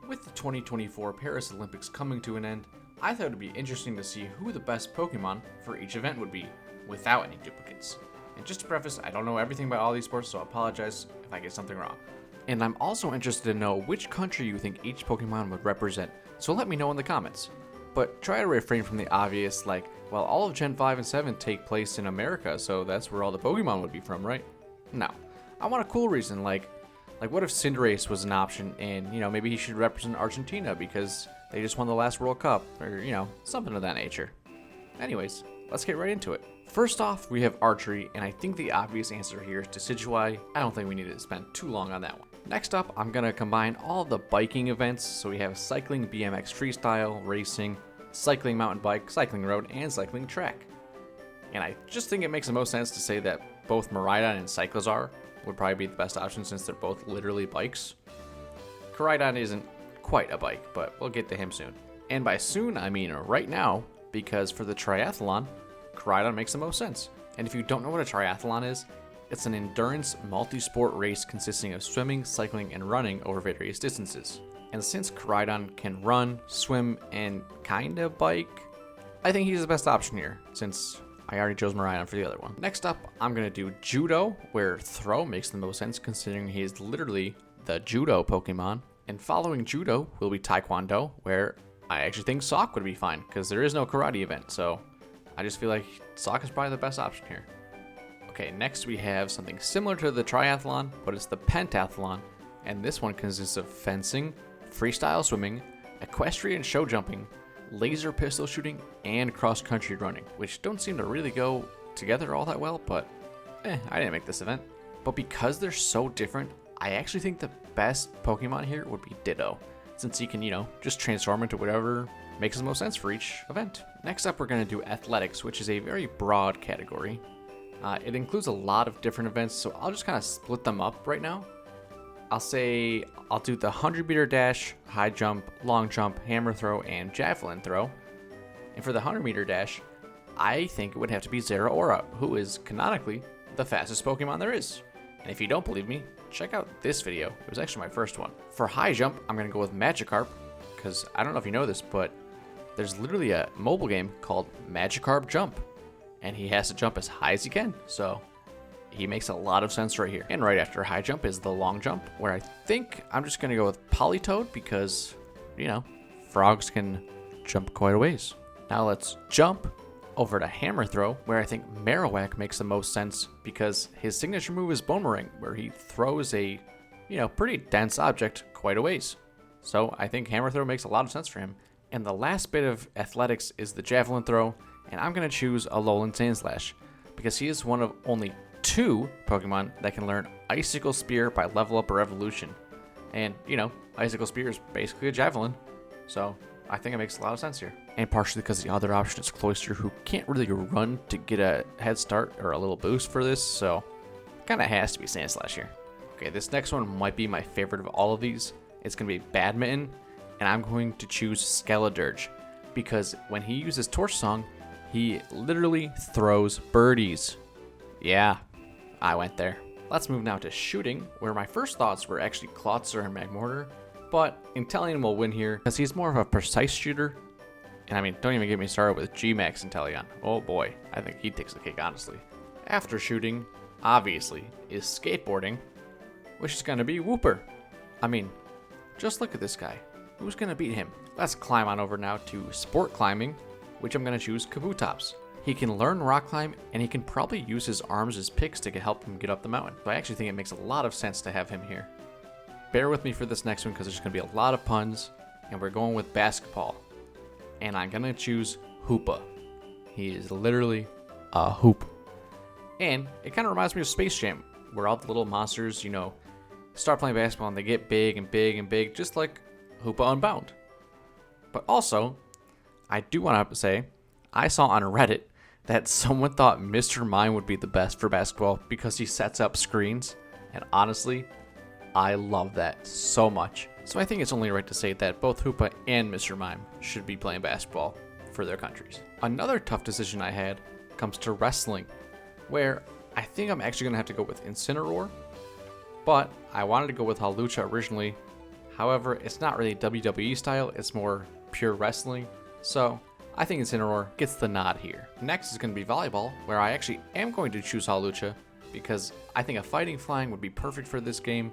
With the 2024 Paris Olympics coming to an end, I thought it would be interesting to see who the best Pokemon for each event would be, without any duplicates. And just to preface, I don't know everything about all these sports, so I apologize if I get something wrong. And I'm also interested to know which country you think each Pokemon would represent, so let me know in the comments. But try to refrain from the obvious, like, well, all of Gen 5 and 7 take place in America, so that's where all the Pokemon would be from, right? No. I want a cool reason, like what if Cinderace was an option and, maybe he should represent Argentina because they just won the last World Cup, or, something of that nature. Anyways, let's get right into it. First off, we have archery, and I think the obvious answer here is Decidueye. I don't think we need to spend too long on that one. Next up, I'm going to combine all the biking events, so we have cycling, BMX freestyle, racing, cycling mountain bike, cycling road, and cycling track. And I just think it makes the most sense to say that both Miraidon and Cyclizar would probably be the best option since they're both literally bikes. Koraidon isn't quite a bike, but we'll get to him soon. And by soon, I mean right now, because for the triathlon, Koraidon makes the most sense. And if you don't know what a triathlon is, it's an endurance multi-sport race consisting of swimming, cycling, and running over various distances. And since Koraidon can run, swim, and kinda bike, I think he's the best option here, since I already chose Miraidon for the other one. Next up, I'm going to do Judo, where Throw makes the most sense considering he is literally the Judo Pokemon. And following Judo will be Taekwondo, where I actually think Sock would be fine, because there is no karate event, so I just feel like Sock is probably the best option here. Okay, next we have something similar to the triathlon, but it's the pentathlon, and this one consists of fencing, freestyle swimming, equestrian show jumping, laser pistol shooting, and cross-country running, which don't seem to really go together all that well, but I didn't make this event. But because they're so different, I actually think the best Pokemon here would be Ditto, since he can, just transform into whatever makes the most sense for each event. Next up, we're going to do athletics, which is a very broad category. It includes a lot of different events, so I'll just kind of split them up right now. I'll do the 100-meter dash, high jump, long jump, hammer throw, and javelin throw. And for the 100-meter dash, I think it would have to be Zeraora, who is canonically the fastest Pokemon there is. And if you don't believe me, check out this video. It was actually my first one. For high jump, I'm going to go with Magikarp, because I don't know if you know this, but there's literally a mobile game called Magikarp Jump, and he has to jump as high as he can, so he makes a lot of sense right here. And right after high jump is the long jump, where I think I'm just going to go with Politoed because, frogs can jump quite a ways. Now let's jump over to hammer throw, where I think Marowak makes the most sense because his signature move is Boomerang, where he throws a, pretty dense object quite a ways. So I think hammer throw makes a lot of sense for him. And the last bit of athletics is the javelin throw, and I'm going to choose Alolan Sandslash because he is one of only 2 Pokemon that can learn Icicle Spear by level up or evolution. And, Icicle Spear is basically a javelin, so I think it makes a lot of sense here. And partially because the other option is Cloyster, who can't really run to get a head start or a little boost for this, so kind of has to be Sandslash here. Okay, this next one might be my favorite of all of these. It's going to be Badminton, and I'm going to choose Skeledirge because when he uses Torch Song, he literally throws birdies. Yeah, I went there. Let's move now to shooting, where my first thoughts were actually Klotzer and Magmortar, but Inteleon will win here because he's more of a precise shooter. And don't even get me started with G-Max Inteleon. Oh boy, I think he takes the cake, honestly. After shooting, obviously, is skateboarding, which is going to be Wooper. Just look at this guy. Who's going to beat him? Let's climb on over now to sport climbing, which I'm going to choose Kabutops. He can learn rock climb, and he can probably use his arms as picks to help him get up the mountain. So I actually think it makes a lot of sense to have him here. Bear with me for this next one because there's going to be a lot of puns, and we're going with basketball. And I'm going to choose Hoopa. He is literally a hoop. And it kind of reminds me of Space Jam, where all the little monsters, start playing basketball and they get big and big and big, just like Hoopa Unbound. But also, I do want to say, I saw on Reddit that someone thought Mr. Mime would be the best for basketball because he sets up screens. And honestly, I love that so much. So I think it's only right to say that both Hoopa and Mr. Mime should be playing basketball for their countries. Another tough decision I had comes to wrestling, where I think I'm actually going to have to go with Incineroar, but I wanted to go with Hawlucha originally. However, it's not really WWE style, it's more pure wrestling. So I think Incineroar gets the nod here. Next is going to be volleyball, where I actually am going to choose Hawlucha because I think a fighting flying would be perfect for this game.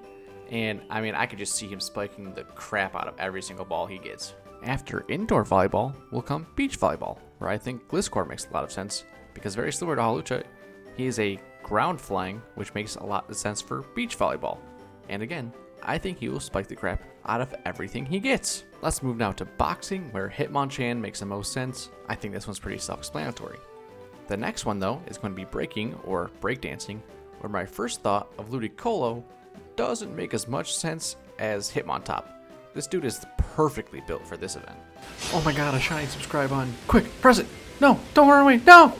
And I mean, I could just see him spiking the crap out of every single ball he gets. After indoor volleyball will come beach volleyball, where I think Gliscor makes a lot of sense because very similar to Hawlucha, he is a ground flying, which makes a lot of sense for beach volleyball. And again, I think he will spike the crap out of everything he gets. Let's move now to boxing, where Hitmonchan makes the most sense. I think this one's pretty self-explanatory. The next one, though, is going to be breaking or breakdancing, where my first thought of Ludicolo doesn't make as much sense as Hitmontop. This dude is perfectly built for this event. Oh my god, a shiny subscribe button. Quick, press it! No, don't run away, no!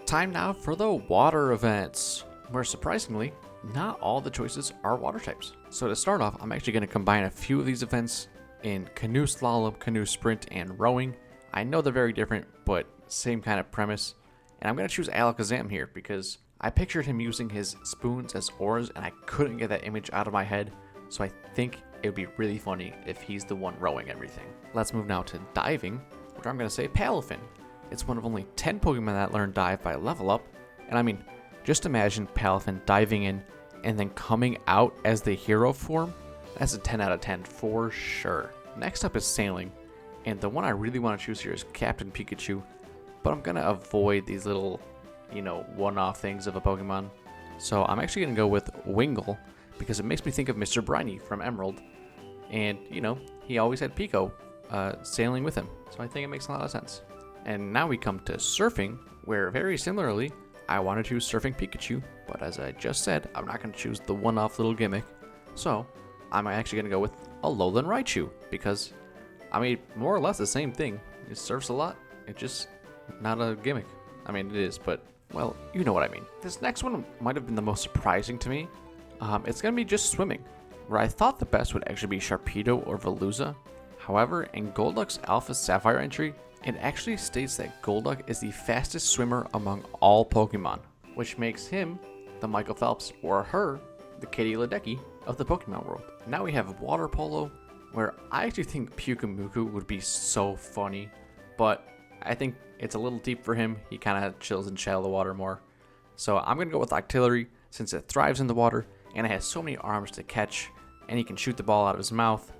Time now for the water events, where surprisingly, not all the choices are water types. So to start off, I'm actually going to combine a few of these events in canoe slalom, canoe sprint, and rowing. I know they're very different, but same kind of premise. And I'm going to choose Alakazam here because I pictured him using his spoons as oars and I couldn't get that image out of my head. So I think it would be really funny if he's the one rowing everything. Let's move now to diving, where I'm going to say Palafin. It's one of only 10 Pokemon that learn dive by level up. And I mean, just imagine Palafin diving in and then coming out as the hero form. That's a 10 out of 10 for sure. Next up is sailing, and the one I really want to choose here is Captain Pikachu, but I'm gonna avoid these little, one-off things of a Pokemon. So I'm actually gonna go with Wingull because it makes me think of Mr. Briny from Emerald, and he always had Pico sailing with him, so I think it makes a lot of sense. And now we come to surfing, where very similarly, I want to choose Surfing Pikachu, but as I just said, I'm not going to choose the one-off little gimmick. So, I'm actually going to go with Alolan Raichu, because, I mean, more or less the same thing. It surfs a lot, it's just not a gimmick. I mean, it is, but, well, you know what I mean. This next one might have been the most surprising to me. It's going to be just swimming, where I thought the best would actually be Sharpedo or Veluza. However, in Golduck's Alpha Sapphire entry, it actually states that Golduck is the fastest swimmer among all Pokemon, which makes him the Michael Phelps or her the Katie Ledecky of the Pokemon world. Now we have water polo, where I actually think Pyukumuku would be so funny, but I think it's a little deep for him. He kind of chills in shallow water more. So I'm going to go with Octillery since it thrives in the water and it has so many arms to catch and he can shoot the ball out of his mouth.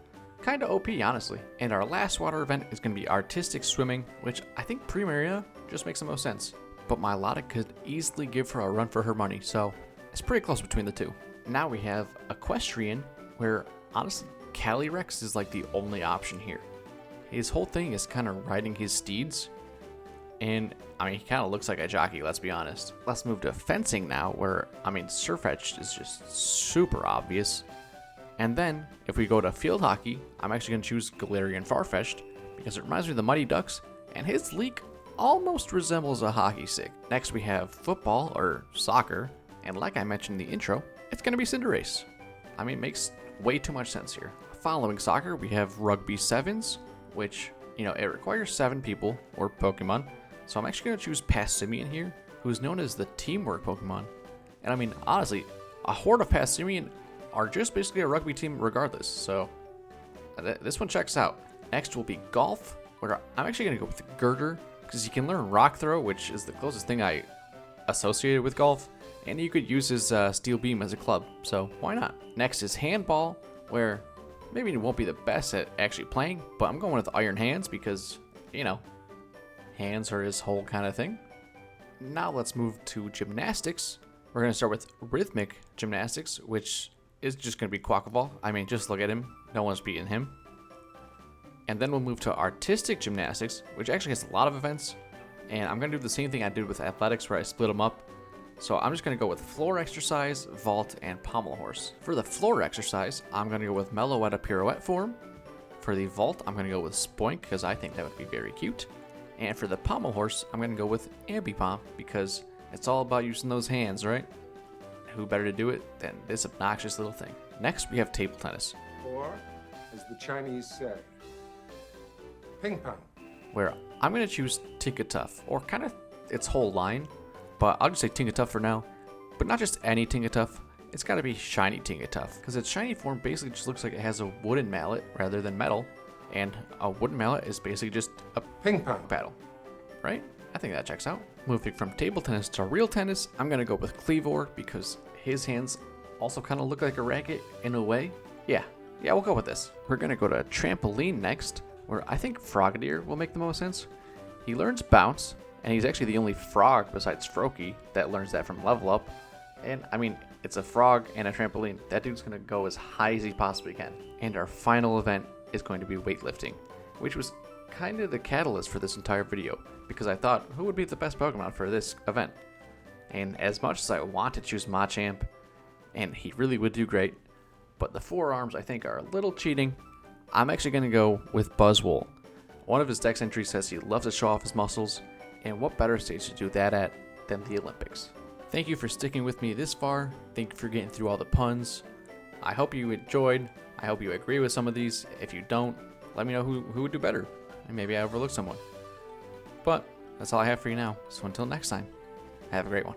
Kinda OP, honestly. And our last water event is going to be artistic swimming, which I think Primaria just makes the most sense. But Milotic could easily give her a run for her money, so it's pretty close between the two. Now we have equestrian, where honestly, Calyrex is like the only option here. His whole thing is kind of riding his steeds, and I mean, he kind of looks like a jockey, let's be honest. Let's move to fencing now, where, I mean, Surfetch'd is just super obvious. And then, if we go to field hockey, I'm actually going to choose Galarian Farfetch'd because it reminds me of the Mighty Ducks, and his leak almost resembles a hockey stick. Next, we have football, or soccer, and like I mentioned in the intro, it's going to be Cinderace. I mean, it makes way too much sense here. Following soccer, we have Rugby Sevens, which, it requires 7 people, or Pokemon, so I'm actually going to choose Passimian here, who's known as the Teamwork Pokemon. And I mean, honestly, a horde of Passimian are just basically a rugby team regardless, so this one checks out. Next will be golf, where I'm actually going to go with Girder, because he can learn Rock Throw, which is the closest thing I associated with golf, and you could use his Steel Beam as a club, so why not? Next is Handball, where maybe he won't be the best at actually playing, but I'm going with Iron Hands because, hands are his whole kind of thing. Now let's move to gymnastics. We're going to start with rhythmic gymnastics, which is just going to be Quackball. I mean, just look at him. No one's beating him. And then we'll move to artistic gymnastics, which actually has a lot of events. And I'm going to do the same thing I did with athletics where I split them up. So I'm just going to go with floor exercise, vault, and pommel horse. For the floor exercise, I'm going to go with Meloetta pirouette form. For the vault, I'm going to go with Spoink because I think that would be very cute. And for the pommel horse, I'm going to go with Ambipom because it's all about using those hands, right? Who better to do it than this obnoxious little thing? Next, we have table tennis. Or, as the Chinese say, ping pong. Where I'm going to choose Tinkatuff, or kind of its whole line, but I'll just say Tinkatuff for now. But not just any Tinkatuff, it's gotta be shiny Tingatuff, because its shiny form basically just looks like it has a wooden mallet rather than metal, and a wooden mallet is basically just a Ping pong. paddle, right? I think that checks out. Moving from table tennis to real tennis, I'm gonna go with Cleavor because his hands also kind of look like a racket in a way. Yeah, we'll go with this. We're gonna go to trampoline next, where I think Frogadier will make the most sense. He learns bounce, and he's actually the only frog besides Froakie that learns that from Level Up. And I mean, it's a frog and a trampoline. That dude's gonna go as high as he possibly can. And our final event is going to be weightlifting, which was kind of the catalyst for this entire video, because I thought, who would be the best Pokemon for this event? And as much as I want to choose Machamp, and he really would do great, but the forearms I think are a little cheating, I'm actually going to go with Buzzwole. One of his dex entries says he loves to show off his muscles, and what better stage to do that at than the Olympics? Thank you for sticking with me this far. Thank you for getting through all the puns. I hope you enjoyed. I hope you agree with some of these. If you don't, let me know who would do better. And maybe I overlooked someone. But that's all I have for you now. So until next time, have a great one.